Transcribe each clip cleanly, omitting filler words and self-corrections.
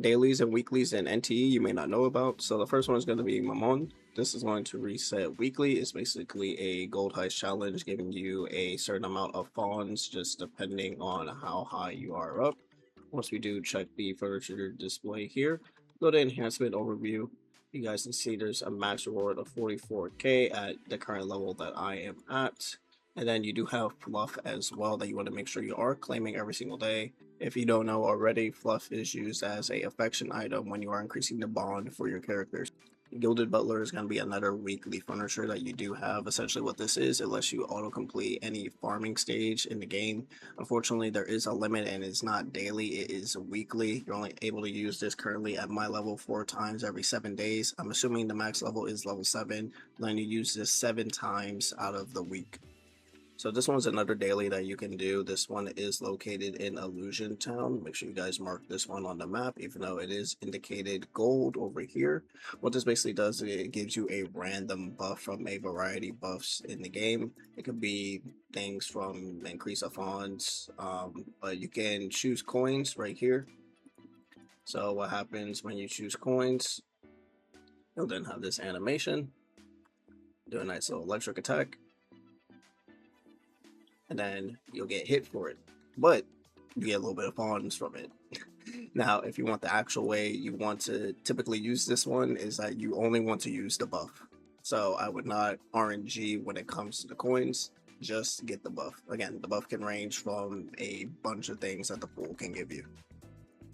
dailies and weeklies in NTE you may not know about. So the first one is going to be Mammon. This is going to reset weekly. It's basically a gold heist challenge, giving you a certain amount of funds just depending on how high you are up. Once we do check the furniture display here, go to enhancement overview. You guys can see there's a max reward of 44k at the current level that I am at. And then you do have Fluff as well that you want to make sure you are claiming every single day. If you don't know already, Fluff is used as a affection item when you are increasing the bond for your characters. Gilded Butler is going to be another weekly furniture that you do have. Essentially what this is, it lets you auto-complete any farming stage in the game. Unfortunately, there is a limit and it's not daily, it is weekly. You're only able to use this currently at my level 4 times every 7 days. I'm assuming the max level is level 7. Then you use this 7 times out of the week. So this one's another daily that you can do. This one is located in Illusion Town. Make sure you guys mark this one on the map, even though it is indicated gold over here. What this basically does is it gives you a random buff from a variety of buffs in the game. It could be things from increase of funds, but you can choose coins right here. So what happens when you choose coins, you'll then have this animation, do a nice little electric attack, and then you'll get hit for it, but you get a little bit of funds from it. Now, if you want the actual way you want to typically use this one, is that you only want to use the buff. So I would not RNG when it comes to the coins, just get the buff. Again, the buff can range from a bunch of things that the pool can give you.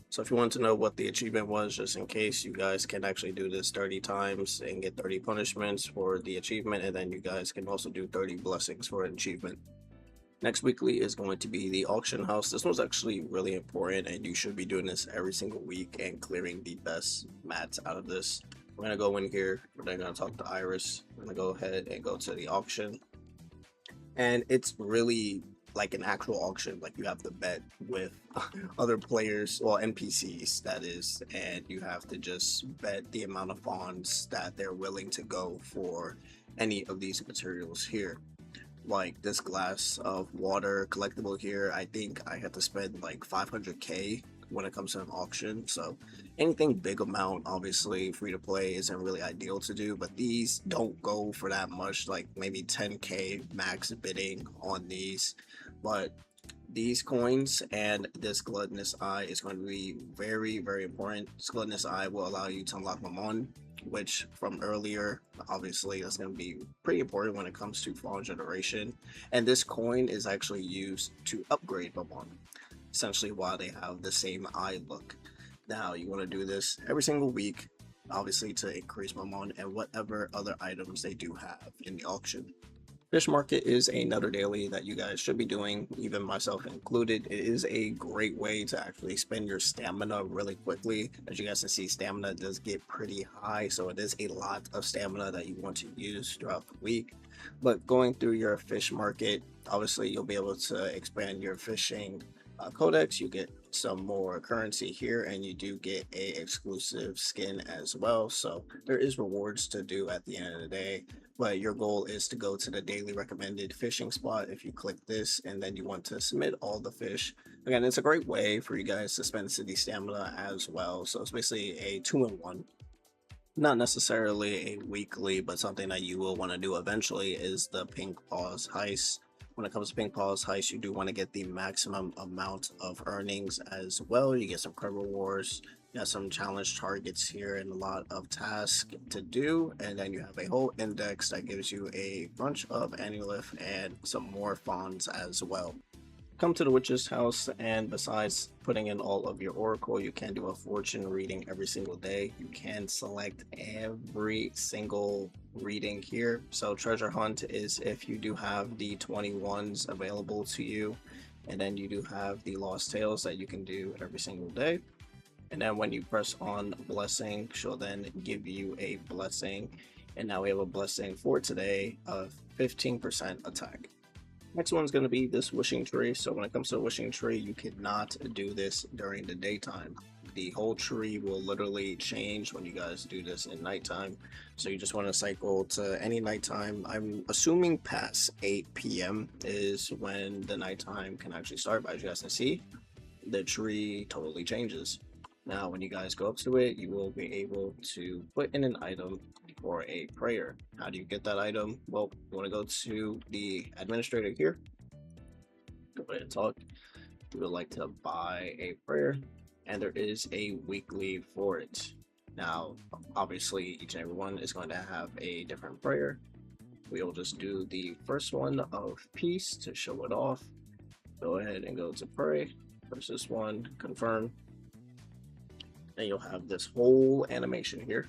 So if you want to know what the achievement was, just in case, you guys can actually do this 30 times and get 30 punishments for the achievement, and then you guys can also do 30 blessings for an achievement. Next weekly is going to be the auction house. This one's actually really important and you should be doing this every single week and clearing the best mats out of this. We're going to go in here, we're then going to talk to Iris, we're going to go ahead and go to the auction. And it's really like an actual auction, like you have to bet with other players, well, NPCs that is, and you have to just bet the amount of funds that they're willing to go for any of these materials here. Like this glass of water collectible here, I think I had to spend like 500k when it comes to an auction. So anything big amount, obviously free to play isn't really ideal to do, but these don't go for that much, like maybe 10k max bidding on these. But these coins and this gluttonous eye is going to be very, very important. This gluttonous eye will allow you to unlock Mammon, which from earlier, obviously that's going to be pretty important when it comes to fall generation. And this coin is actually used to upgrade Mammon, essentially while they have the same eye look. Now you want to do this every single week, obviously to increase Mammon and whatever other items they do have in the auction. Fish market is another daily that you guys should be doing, even myself included. It is a great way to actually spend your stamina really quickly. As you guys can see, stamina does get pretty high, so it is a lot of stamina that you want to use throughout the week. But going through your fish market, obviously you'll be able to expand your fishing codex. You get some more currency here, and you do get a exclusive skin as well. So there is rewards to do at the end of the day, but your goal is to go to the daily recommended fishing spot. If you click this and then you want to submit all the fish, again, it's a great way for you guys to spend city stamina as well. So it's basically a 2-in-1. Not necessarily a weekly, but something that you will want to do eventually is the Pink Paws Heist. When it comes to Pink Paws Heist, you do want to get the maximum amount of earnings as well. You get some credit rewards, you got some challenge targets here, and a lot of tasks to do. And then you have a whole index that gives you a bunch of annual and some more funds as well. Come to the witch's house, and besides putting in all of your oracle, you can do a fortune reading every single day. You can select every single reading here. So treasure hunt is if you do have the 21s available to you, and then you do have the lost tales that you can do every single day. And then when you press on blessing, she'll then give you a blessing. And now we have a blessing for today of 15% attack. Next one's going to be this wishing tree. So when it comes to a wishing tree, you cannot do this during the daytime. The whole tree will literally change when you guys do this in nighttime. So you just want to cycle to any nighttime. I'm assuming past 8 p.m. is when the nighttime can actually start. But as you guys can see, the tree totally changes. Now, when you guys go up to it, you will be able to put in an item or a prayer. How do you get that item? Well, you want to go to the administrator here, go ahead and talk. You would like to buy a prayer, and there is a weekly for it. Now, obviously, each and every one is going to have a different prayer. We'll just do the first one of peace to show it off. Go ahead and go to pray. Press this one, confirm. And you'll have this whole animation here.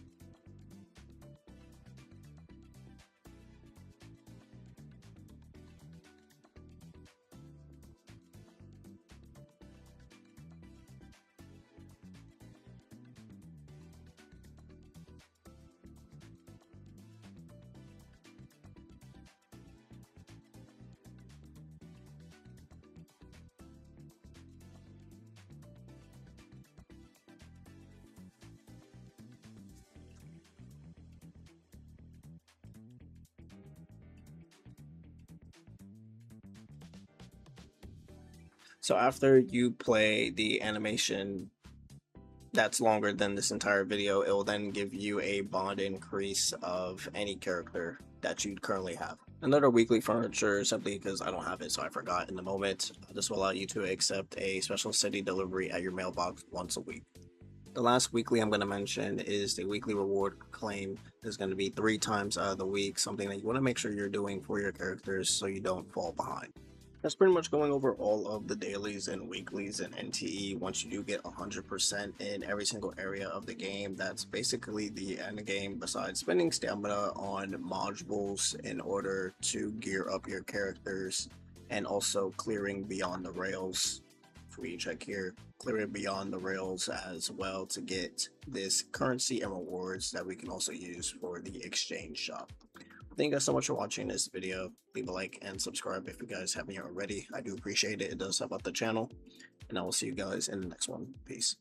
So after you play the animation that's longer than this entire video, it will then give you a bond increase of any character that you currently have. Another weekly furniture, simply because I don't have it, so I forgot in the moment. This will allow you to accept a special city delivery at your mailbox once a week. The last weekly I'm going to mention is the weekly reward claim. Is going to be 3 times out of the week, something that you want to make sure you're doing for your characters so you don't fall behind. That's pretty much going over all of the dailies and weeklies and NTE. Once you do get 100% in every single area of the game, that's basically the end game, besides spending stamina on modules in order to gear up your characters, and also clearing beyond the rails. If we check here, clearing beyond the rails as well to get this currency and rewards that we can also use for the exchange shop. Thank you guys so much for watching this video. Leave a like and subscribe if you guys haven't already. I do appreciate it. It does help out the channel. And I will see you guys in the next one. Peace.